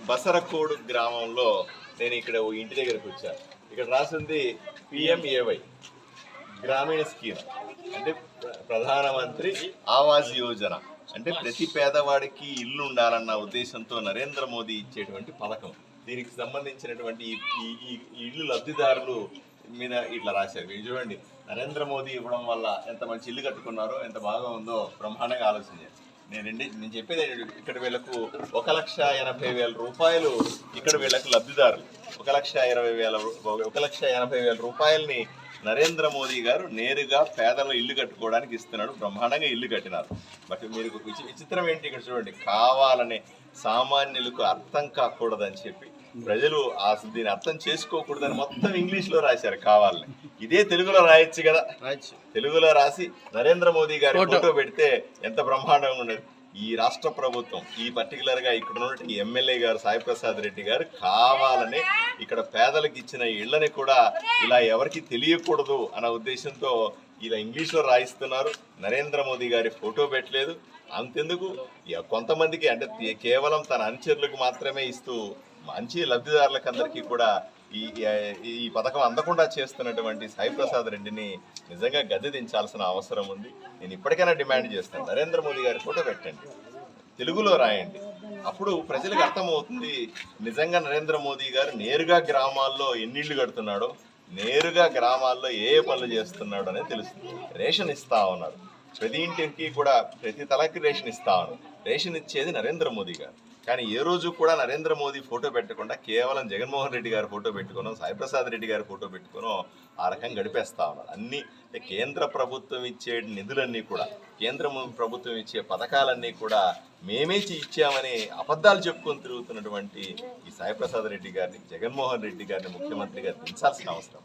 బసరకోడు గ్రామంలో నేను ఇక్కడ ఓ ఇంటి దగ్గరకు వచ్చాను. ఇక్కడ రాసింది పిఎంఏవై గ్రామీణ స్కీమ్, అంటే ప్రధానమంత్రి ఆవాస్ యోజన, అంటే ప్రతి పేదవాడికి ఇల్లు ఉండాలన్న ఉద్దేశంతో నరేంద్ర మోదీ ఇచ్చేటువంటి పథకం. దీనికి సంబంధించినటువంటి ఈ ఇల్లు లబ్ధిదారులు మీద ఇట్లా రాశారు. మీరు చూడండి, నరేంద్ర మోదీ ఇవ్వడం వల్ల ఎంత మంచి ఇల్లు కట్టుకున్నారో, ఎంత బాగా ఉందో బ్రహ్మాండంగా ఆలోచించారు. నేను చెప్పేది ఇక్కడ వీళ్ళకు 1,80,000 రూపాయలు, ఇక్కడ వీళ్ళకు లబ్ధిదారులు 1,80,000 రూపాయలని నరేంద్ర మోదీ గారు నేరుగా పేదలు ఇల్లు కట్టుకోవడానికి ఇస్తున్నాడు. బ్రహ్మాండంగా ఇల్లు కట్టినారు. బట్ మీరు విచిత్రం ఏంటి, ఇక్కడ చూడండి, కావాలనే సామాన్యులకు అర్థం కాకూడదని చెప్పి ప్రజలు దీన్ని అర్థం చేసుకోకూడదని మొత్తం ఇంగ్లీష్లో రాశారు కావాలని. ఇదే తెలుగులో రాయొచ్చు కదా, తెలుగులో రాసి నరేంద్ర మోదీ గారి ఫోటో పెడితే ఎంత బ్రహ్మాండంగా ఉండదు. ఈ రాష్ట్ర ప్రభుత్వం, ఈ పర్టికులర్గా ఇక్కడ ఉన్నటువంటి ఎమ్మెల్యే గారు సాయి ప్రసాద్ రెడ్డి గారు కావాలనే ఇక్కడ పేదలకు ఇచ్చిన ఇళ్లని కూడా ఇలా ఎవరికి తెలియకూడదు అన్న ఉద్దేశంతో ఇలా ఇంగ్లీష్లో రాయిస్తున్నారు. నరేంద్ర మోదీ గారి ఫోటో పెట్టలేదు. అంతెందుకు, కొంతమందికి అంటే కేవలం తన అనుచరులకు మాత్రమే ఇస్తూ మంచి లబ్ధిదారులకు అందరికీ కూడా ఈ పథకం అందకుండా చేస్తున్నటువంటి సాయి ప్రసాద్ రెడ్డిని నిజంగా గద్దె దించాల్సిన అవసరం ఉంది. నేను ఇప్పటికైనా డిమాండ్ చేస్తాను, నరేంద్ర మోదీ గారి ఫోటో పెట్టండి, తెలుగులో రాయండి. అప్పుడు ప్రజలకు అర్థమవుతుంది నిజంగా నరేంద్ర మోదీ గారు నేరుగా గ్రామాల్లో ఎన్నిళ్ళు కడుతున్నాడో, నేరుగా గ్రామాల్లో ఏ పనులు చేస్తున్నాడు అనేది తెలుస్తుంది. రేషన్ ఇస్తా ఉన్నారు, ప్రతి ఇంటికి కూడా ప్రతి తలకి రేషన్ ఇస్తా ఉన్నారు. రేషన్ ఇచ్చేది నరేంద్ర మోదీ గారు. కానీ ఏ రోజు కూడా నరేంద్ర మోదీ ఫోటో పెట్టకుండా కేవలం జగన్మోహన్ రెడ్డి గారి ఫోటో పెట్టుకునో, సాయి ప్రసాద్ రెడ్డి గారి ఫోటో పెట్టుకునో ఆ రకంగా గడిపేస్తా ఉన్నారు. అన్ని కేంద్ర ప్రభుత్వం ఇచ్చే నిధులన్నీ కూడా, కేంద్ర ప్రభుత్వం ఇచ్చే పథకాలన్నీ కూడా మేమే ఇచ్చామని అబద్ధాలు చెప్పుకొని తిరుగుతున్నటువంటి ఈ సాయి ప్రసాద్ రెడ్డి గారిని, జగన్మోహన్ రెడ్డి గారిని ముఖ్యమంత్రిగా దించాల్సిన అవసరం.